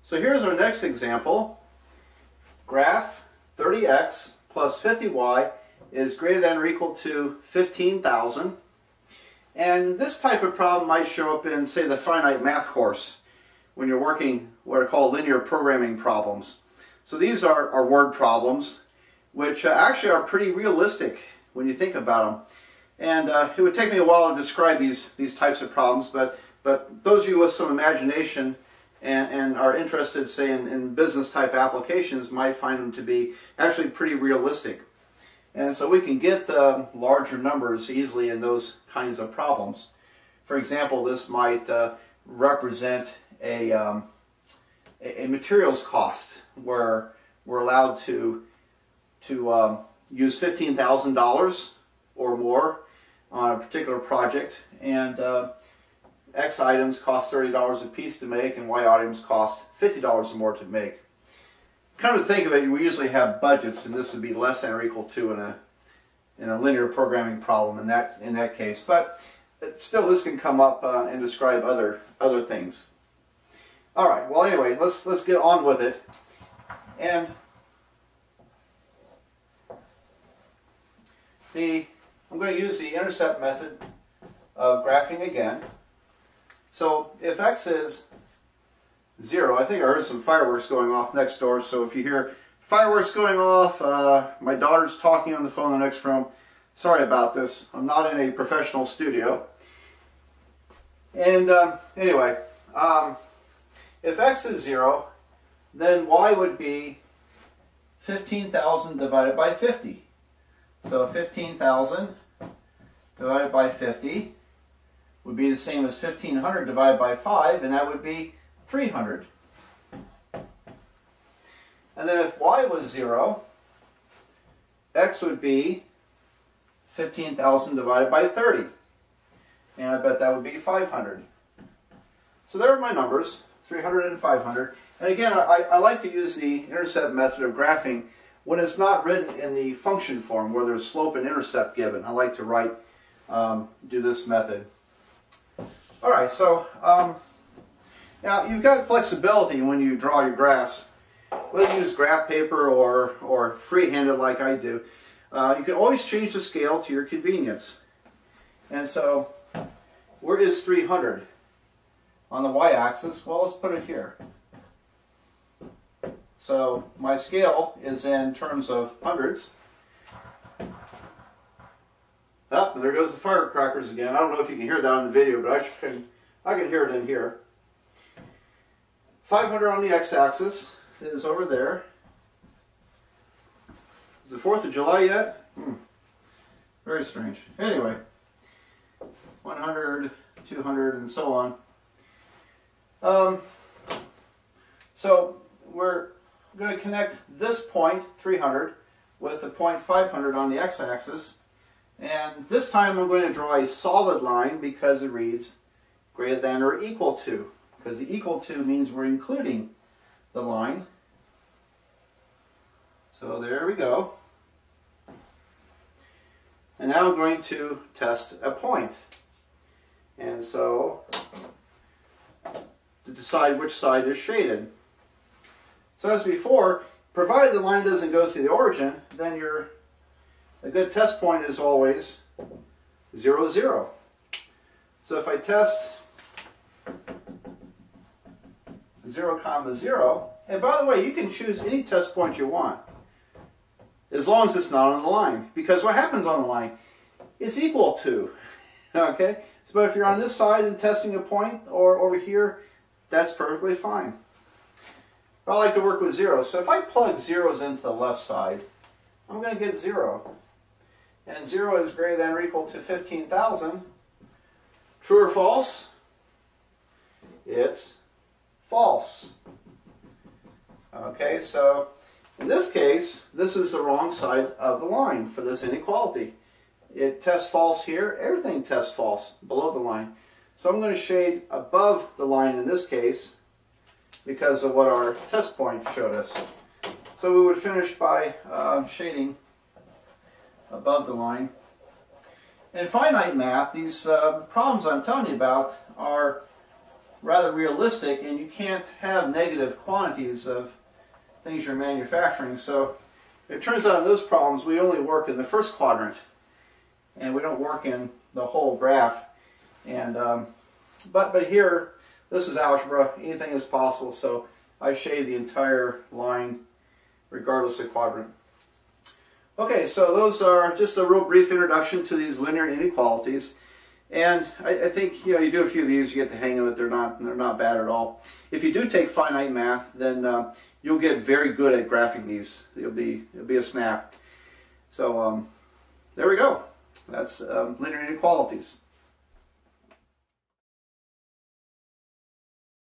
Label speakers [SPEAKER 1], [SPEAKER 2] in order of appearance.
[SPEAKER 1] So here's our next example. Graph 30x plus 50y is greater than or equal to 15,000. And this type of problem might show up in, say, the finite math course when you're working what are called linear programming problems. So these are word problems, which actually are pretty realistic when you think about them. And it would take me a while to describe these types of problems, but those of you with some imagination and are interested, say, in business type applications might find them to be actually pretty realistic. And so we can get larger numbers easily in those kinds of problems. For example, this might represent a materials cost where we're allowed to use $15,000 or more on a particular project, and X items cost $30 a piece to make, and Y items cost $50 or more to make. Come to think of it, we usually have budgets, and this would be less than or equal to in a linear programming problem in that case. But still, this can come up and describe other things. All right. Well, anyway, let's get on with it. And I'm going to use the intercept method of graphing again. So if x is 0, I think I heard some fireworks going off next door, so if you hear fireworks going off, my daughter's talking on the phone in the next room, sorry about this. I'm not in a professional studio. And anyway, if x is 0, then y would be 15,000 divided by 50. So 15,000 divided by 50 would be the same as 1,500 divided by 5, and that would be 300. And then if y was 0, x would be 15,000 divided by 30. And I bet that would be 500. So there are my numbers, 300 and 500. And again, I like to use the intercept method of graphing when it's not written in the function form where there's slope and intercept given. I like to do this method. All right, so now you've got flexibility when you draw your graphs. Whether you use graph paper or freehanded like I do, you can always change the scale to your convenience. And so, where is 300? On the y-axis, well, let's put it here. So my scale is in terms of hundreds. Oh, there goes the firecrackers again. I don't know if you can hear that on the video, but I can hear it in here. 500 on the x-axis is over there. Is the 4th of July yet? Very strange. Anyway, 100, 200, and so on. So we're going to connect this point, 300, with the point 500 on the x-axis. And this time I'm going to draw a solid line because it reads greater than or equal to. Because the equal to means we're including the line. So there we go. And now I'm going to test a point. And so, to decide which side is shaded. So as before, provided the line doesn't go through the origin, then a good test point is always 0, 0. So if I test 0, 0, and by the way, you can choose any test point you want, as long as it's not on the line. Because what happens on the line? It's equal to. Okay? But if you're on this side and testing a point, or over here, that's perfectly fine. But I like to work with zeros. So if I plug zeros into the left side, I'm going to get 0. And 0 is greater than or equal to 15,000. True or false? It's false. Okay, so in this case, this is the wrong side of the line for this inequality. It tests false here. Everything tests false below the line. So I'm going to shade above the line in this case because of what our test point showed us. So we would finish by shading above the line. In finite math, these problems I'm telling you about are rather realistic, and you can't have negative quantities of things you're manufacturing. So it turns out in those problems we only work in the first quadrant, and we don't work in the whole graph. And but here, this is algebra. Anything is possible. So I shade the entire line regardless of quadrant. Okay, so those are just a real brief introduction to these linear inequalities. And I think you do a few of these, you get the hang of it. They're not bad at all. If you do take finite math, then you'll get very good at graphing these. It'll be a snap. So there we go. That's linear inequalities.